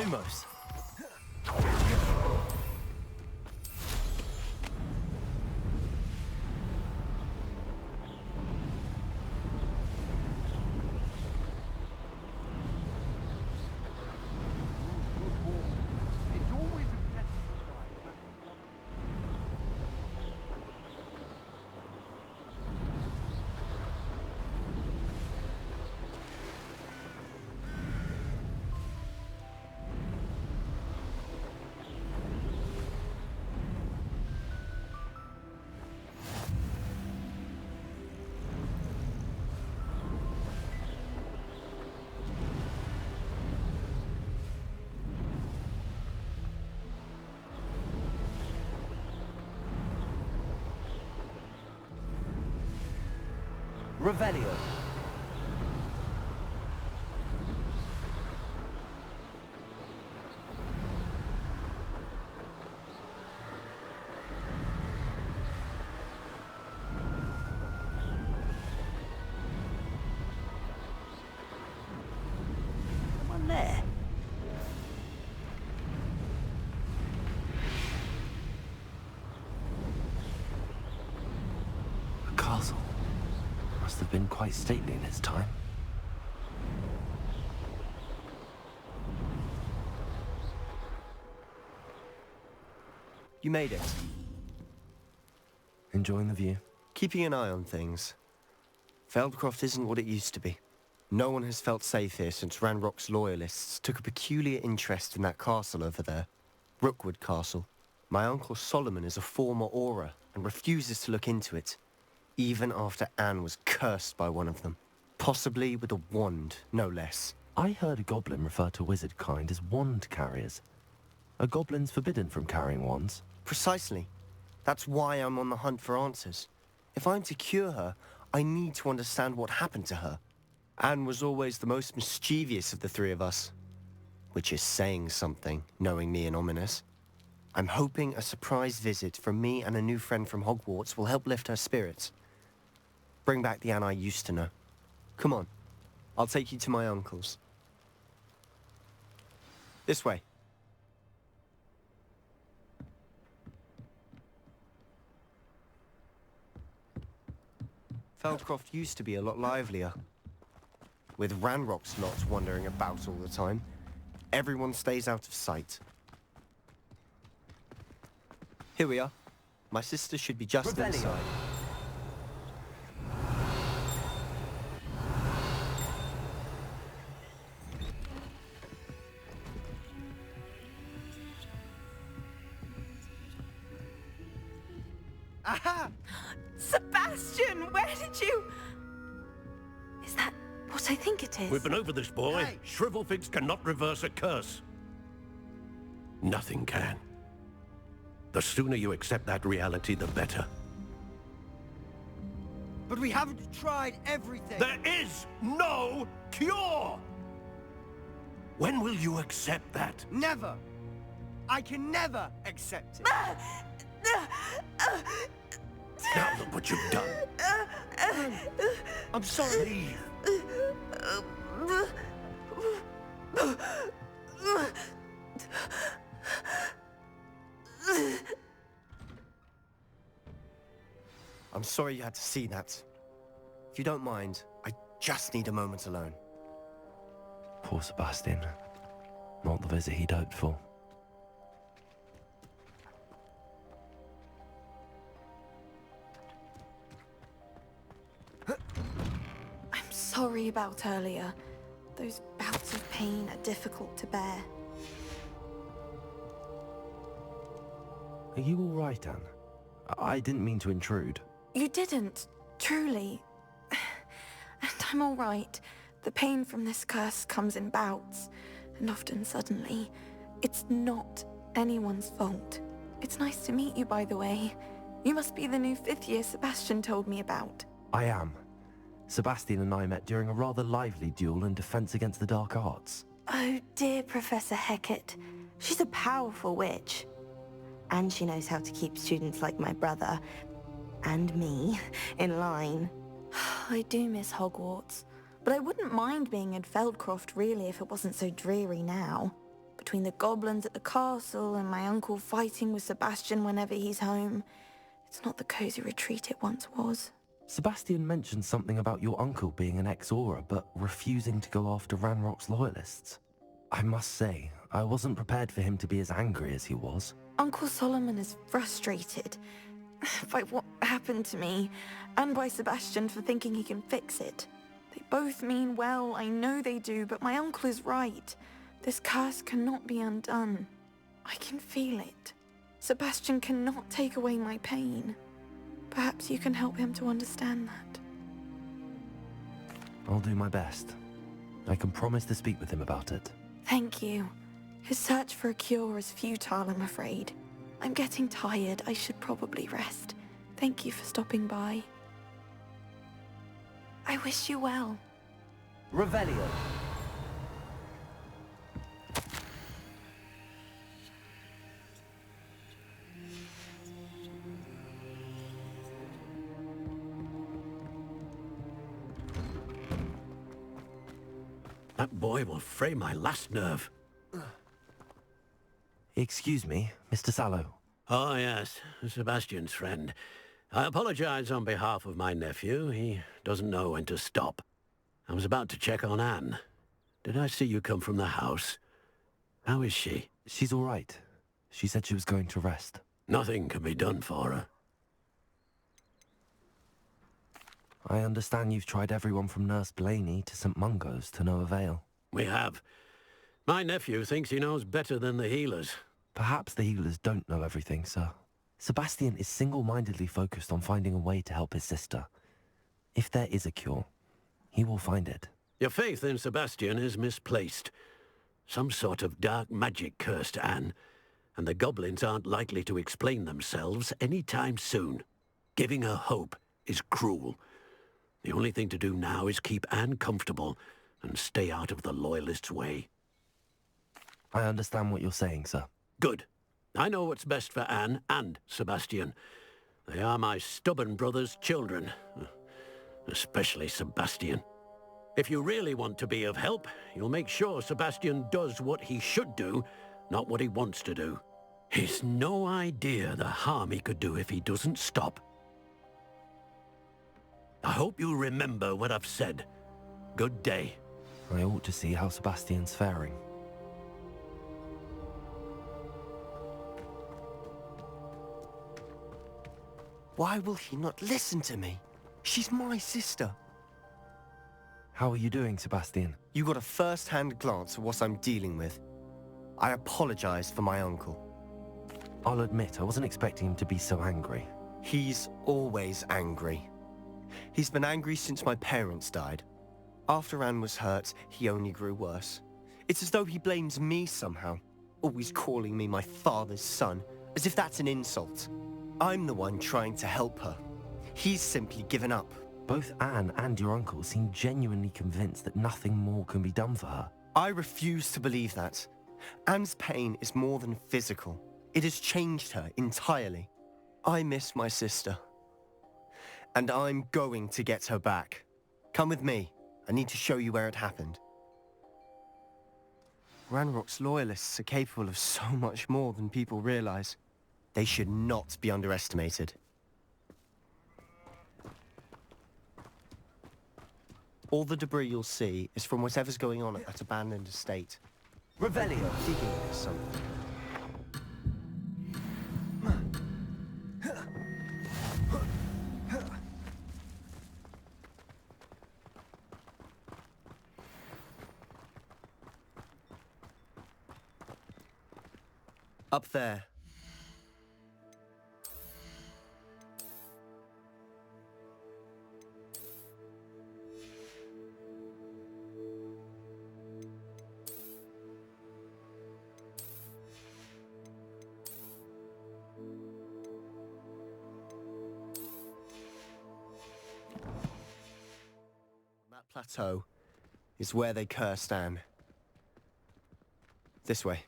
Lumos. Revelio. Someone there? A castle. Must have been quite stately in its time. You made it. Enjoying the view? Keeping an eye on things. Feldcroft isn't what it used to be. No one has felt safe here since Ranrock's loyalists took a peculiar interest in that castle over there. Rookwood Castle. My uncle Solomon is a former Auror and refuses to look into it, even after Anne was cursed by one of them. Possibly with a wand, no less. I heard a goblin refer to wizard kind as wand carriers. Are goblins forbidden from carrying wands? Precisely. That's why I'm on the hunt for answers. If I'm to cure her, I need to understand what happened to her. Anne was always the most mischievous of the three of us. Which is saying something, knowing me and Ominous. I'm hoping a surprise visit from me and a new friend from Hogwarts will help lift her spirits. Bring back the Anne I used to know. Come on, I'll take you to my uncle's. This way. Feldcroft used to be a lot livelier. With Ranrock's lot wandering about all the time, everyone stays out of sight. Here we are. My sister should be just inside. Aha! Sebastian, where did you... Is that what I think it is? We've been over this, boy. Hey. Shrivelfigs cannot reverse a curse. Nothing can. The sooner you accept that reality, the better. But we haven't tried everything. There is no cure! When will you accept that? Never. I can never accept it. Now look what you've done. I'm sorry. Leave. I'm sorry you had to see that. If you don't mind, I just need a moment alone. Poor Sebastian. Not the visit he'd hoped for. I'm sorry about earlier. Those bouts of pain are difficult to bear. Are you all right, Anne? I didn't mean to intrude. You didn't, truly. And I'm all right. The pain from this curse comes in bouts, and often suddenly. It's not anyone's fault. It's nice to meet you, by the way. You must be the new 5th year Sebastian told me about. I am. Sebastian and I met during a rather lively duel in defense against the dark arts. Oh dear, Professor Hecat. She's a powerful witch. And she knows how to keep students like my brother, and me, in line. I do miss Hogwarts, but I wouldn't mind being in Feldcroft really if it wasn't so dreary now. between the goblins at the castle and my uncle fighting with Sebastian whenever he's home. It's not the cozy retreat it once was. Sebastian mentioned something about your uncle being an ex-Auror, but refusing to go after Ranrock's loyalists. I must say, I wasn't prepared for him to be as angry as he was. Uncle Solomon is frustrated by what happened to me, and by Sebastian for thinking he can fix it. They both mean well, I know they do, but my uncle is right. This curse cannot be undone. I can feel it. Sebastian cannot take away my pain. Perhaps you can help him to understand that. I'll do my best. I can promise to speak with him about it. Thank you. His search for a cure is futile, I'm afraid. I'm getting tired. I should probably rest. Thank you for stopping by. I wish you well. Revelio. That boy will fray my last nerve. Excuse me, Mr. Sadow. Oh, yes, Sebastian's friend. I apologize on behalf of my nephew. He doesn't know when to stop. I was about to check on Anne. Did I see you come from the house? How is she? She's all right. She said she was going to rest. Nothing can be done for her. I understand you've tried everyone from Nurse Blaney to St. Mungo's to no avail. We have. My nephew thinks he knows better than the healers. Perhaps the healers don't know everything, sir. Sebastian is single-mindedly focused on finding a way to help his sister. If there is a cure, he will find it. Your faith in Sebastian is misplaced. Some sort of dark magic cursed Anne, and the goblins aren't likely to explain themselves anytime soon. Giving her hope is cruel. The only thing to do now is keep Anne comfortable and stay out of the Loyalists' way. I understand what you're saying, sir. Good. I know what's best for Anne and Sebastian. They are my stubborn brother's children. Especially Sebastian. If you really want to be of help, you'll make sure Sebastian does what he should do, not what he wants to do. He's no idea the harm he could do if he doesn't stop. I hope you remember what I've said. Good day. I ought to see how Sebastian's faring. Why will he not listen to me? She's my sister. How are you doing, Sebastian? You got a first-hand glance at what I'm dealing with. I apologize for my uncle. I'll admit, I wasn't expecting him to be so angry. He's always angry. He's been angry since my parents died. After Anne was hurt, he only grew worse. It's as though he blames me somehow, always calling me my father's son, as if that's an insult. I'm the one trying to help her. He's simply given up. Both Anne and your uncle seem genuinely convinced that nothing more can be done for her. I refuse to believe that. Anne's pain is more than physical. It has changed her entirely. I miss my sister. And I'm going to get her back. Come with me. I need to show you where it happened. Ranrock's loyalists are capable of so much more than people realize. They should not be underestimated. All the debris you'll see is from whatever's going on at that abandoned estate. Revelio. Digging for something. Up there. That plateau is where they cursed Anne. This way.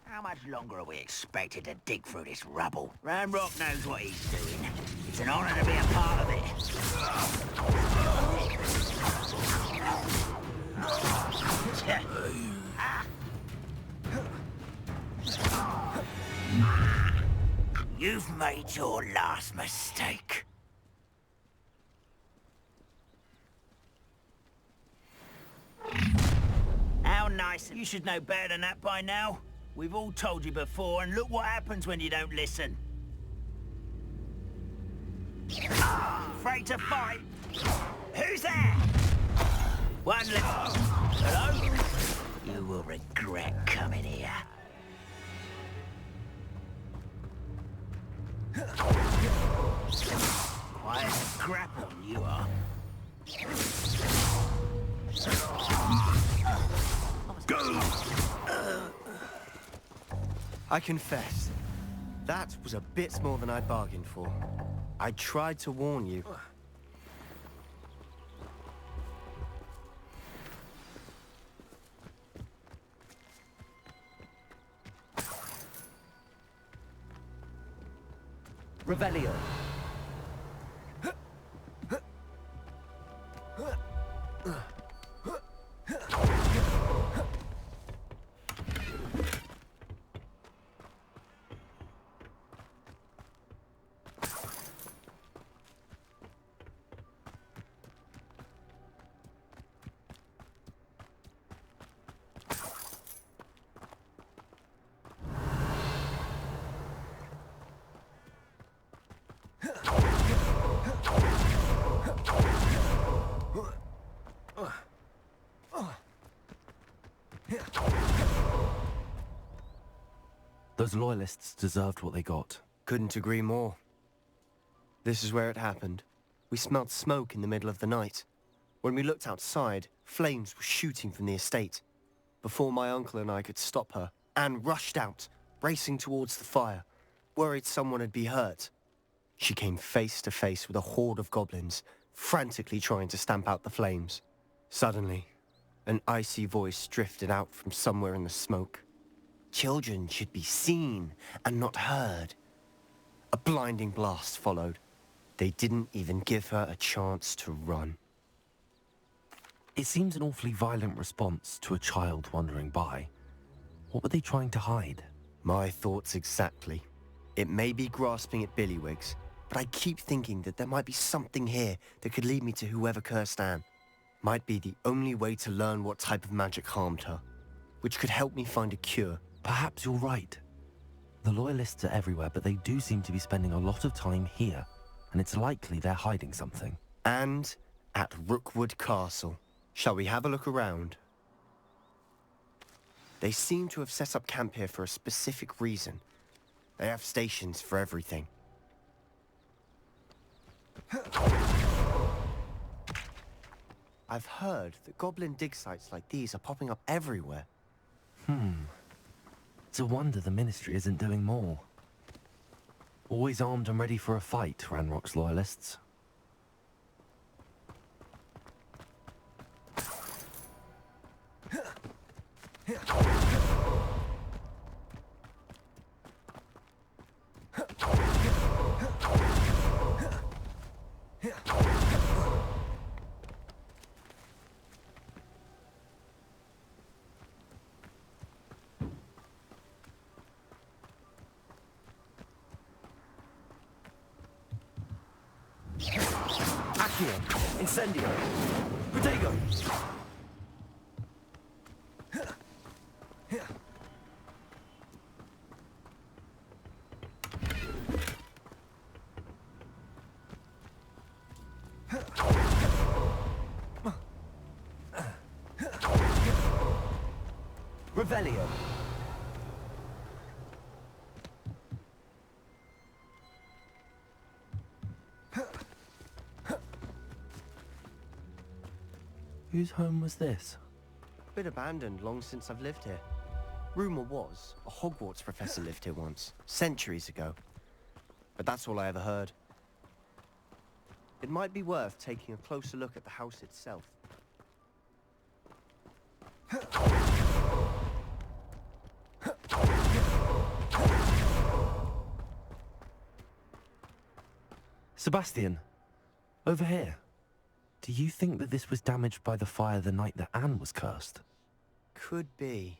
How much longer are we expected to dig through this rubble? Ranrock knows what he's doing. It's an honor to be a part of it. You've made your last mistake. How nice. You should know better than that by now. We've all told you before, and look what happens when you don't listen. Afraid to fight? Who's there? One left. Hello? You will regret coming here. Quite a scrap on you are. Go! I confess, that was a bit more than I bargained for. I tried to warn you. Revelio. Those loyalists deserved what they got. Couldn't agree more. This is where it happened. We smelled smoke in the middle of the night. When we looked outside, flames were shooting from the estate. Before my uncle and I could stop her, Anne rushed out, racing towards the fire, worried someone had been hurt. She came face to face with a horde of goblins, frantically trying to stamp out the flames. Suddenly, an icy voice drifted out from somewhere in the smoke. Children should be seen and not heard. A blinding blast followed. They didn't even give her a chance to run. It seems an awfully violent response to a child wandering by. What were they trying to hide? My thoughts exactly. It may be grasping at Billywigs, but I keep thinking that there might be something here that could lead me to whoever cursed Anne. Might be the only way to learn what type of magic harmed her, which could help me find a cure. Perhaps you're right. The Loyalists are everywhere, but they do seem to be spending a lot of time here, and it's likely they're hiding something. And at Rookwood Castle. Shall we have a look around? They seem to have set up camp here for a specific reason. They have stations for everything. I've heard that goblin dig sites like these are popping up everywhere. It's a wonder the Ministry isn't doing more. Always armed and ready for a fight, Ranrock's Loyalists. Accio, Incendio, Protego. Revelio. Whose home was this? Been abandoned long since I've lived here. Rumor was, a Hogwarts professor lived here once, centuries ago. But that's all I ever heard. It might be worth taking a closer look at the house itself. Sebastian, over here. Do you think that this was damaged by the fire the night that Anne was cursed? Could be.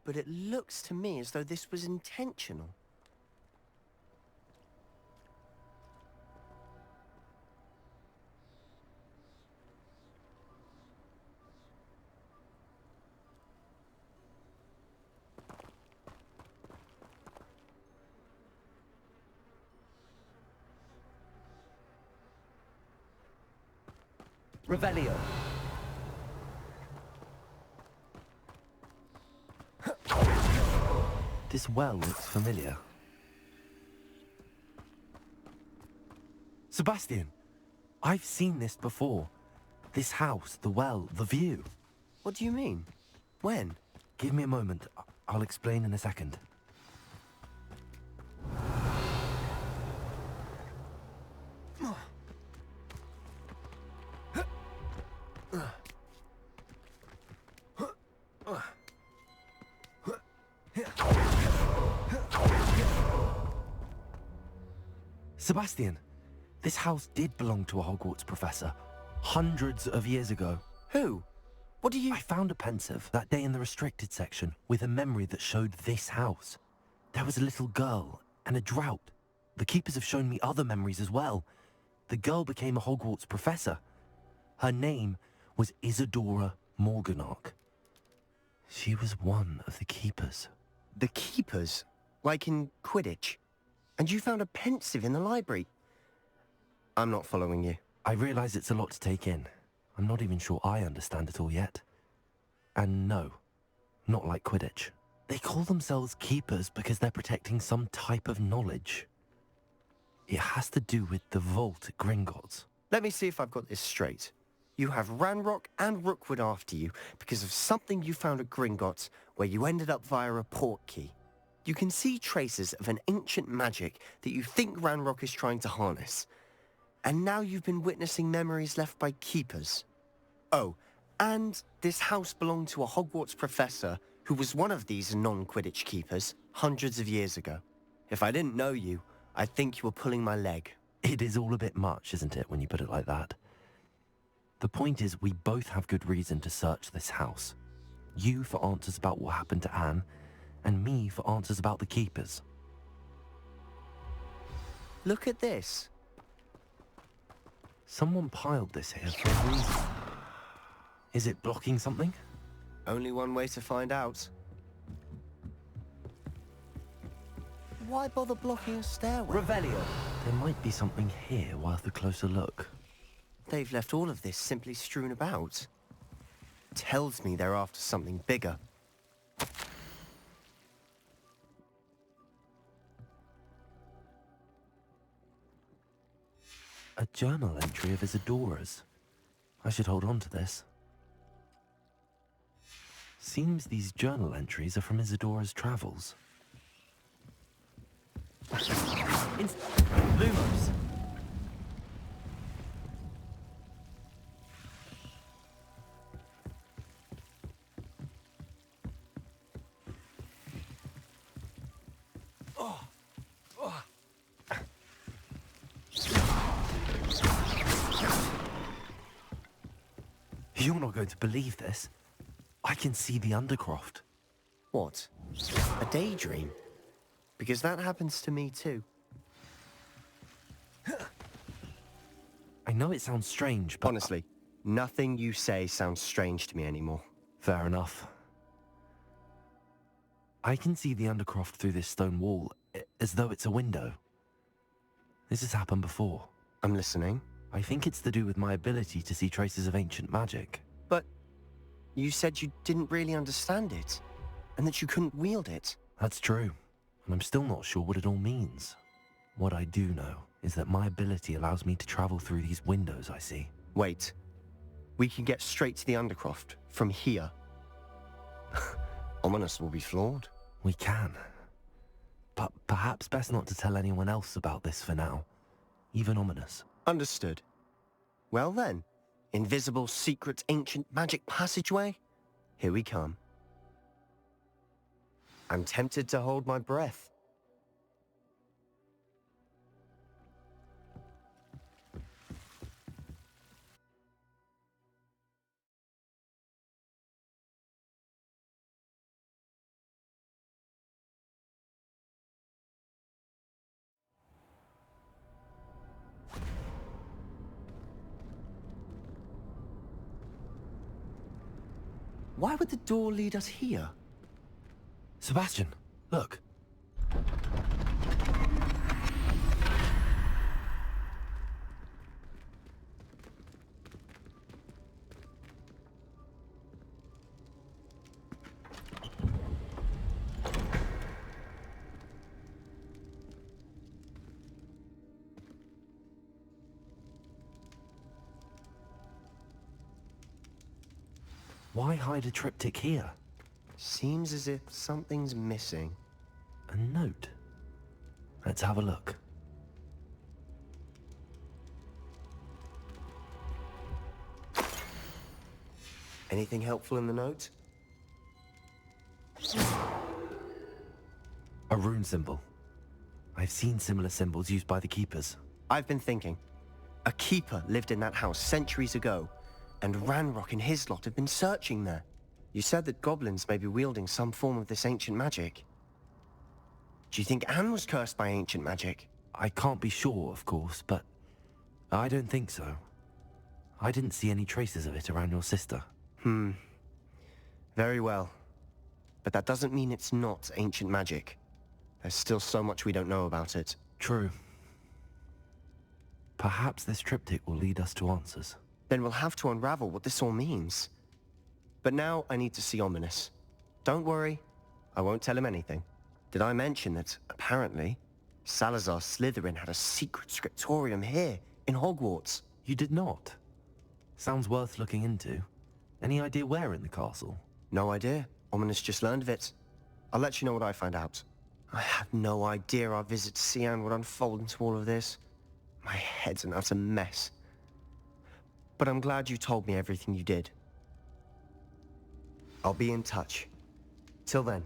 But it looks to me as though this was intentional. Revelio. This well looks familiar. Sebastian! I've seen this before. This house, the well, the view. What do you mean? When? Give me a moment. I'll explain in a second. Sebastian, this house did belong to a Hogwarts professor, hundreds of years ago. Who? What do you... I found a pensive that day in the restricted section with a memory that showed this house. There was a little girl and a drought. The keepers have shown me other memories as well. The girl became a Hogwarts professor. Her name was Isadora Morganach. She was one of the keepers. The keepers? Like in Quidditch? And you found a pensive in the library? I'm not following you. I realize it's a lot to take in. I'm not even sure I understand it all yet. And no, not like Quidditch. They call themselves keepers because they're protecting some type of knowledge. It has to do with the vault at Gringotts. Let me see if I've got this straight. You have Ranrock and Rookwood after you because of something you found at Gringotts where you ended up via a port key. You can see traces of an ancient magic that you think Ranrock is trying to harness. And now you've been witnessing memories left by keepers. Oh, and this house belonged to a Hogwarts professor who was one of these non-Quidditch keepers hundreds of years ago. If I didn't know you, I'd think you were pulling my leg. It is all a bit much, isn't it, when you put it like that? The point is, we both have good reason to search this house. You for answers about what happened to Anne, and me for answers about the keepers. Look at this. Someone piled this here for a reason. Is it blocking something? Only one way to find out. Why bother blocking a stairway? Revelio. There might be something here worth a closer look. They've left all of this simply strewn about. Tells me they're after something bigger. A journal entry of Isadora's. I should hold on to this. Seems these journal entries are from Isadora's travels. Lumos. You're not going to believe this. I can see the Undercroft. What? A daydream? Because that happens to me too. I know it sounds strange, but... Honestly, nothing you say sounds strange to me anymore. Fair enough. I can see the Undercroft through this stone wall, as though it's a window. This has happened before. I'm listening. I think it's to do with my ability to see traces of ancient magic. But you said you didn't really understand it, and that you couldn't wield it. That's true, and I'm still not sure what it all means. What I do know is that my ability allows me to travel through these windows I see. Wait. We can get straight to the Undercroft from here. Ominous will be flawed. We can. But perhaps best not to tell anyone else about this for now. Even Ominous. Understood. Well then, invisible, secret, ancient magic passageway? Here we come. I'm tempted to hold my breath. Why would the door lead us here? Sebastian, look. Why hide a triptych here? Seems as if something's missing. A note. Let's have a look. Anything helpful in the note? A rune symbol. I've seen similar symbols used by the keepers. I've been thinking. A keeper lived in that house centuries ago, and Ranrock and his lot have been searching there. You said that goblins may be wielding some form of this ancient magic. Do you think Anne was cursed by ancient magic? I can't be sure, of course, but I don't think so. I didn't see any traces of it around your sister. Very well. But that doesn't mean it's not ancient magic. There's still so much we don't know about it. True. Perhaps this triptych will lead us to answers. Then we'll have to unravel what this all means. But now I need to see Ominous. Don't worry, I won't tell him anything. Did I mention that, apparently, Salazar Slytherin had a secret scriptorium here, in Hogwarts? You did not? Sounds worth looking into. Any idea where in the castle? No idea. Ominous just learned of it. I'll let you know what I find out. I had no idea our visit to Cian would unfold into all of this. My head's an utter mess. But I'm glad you told me everything you did. I'll be in touch. Till then.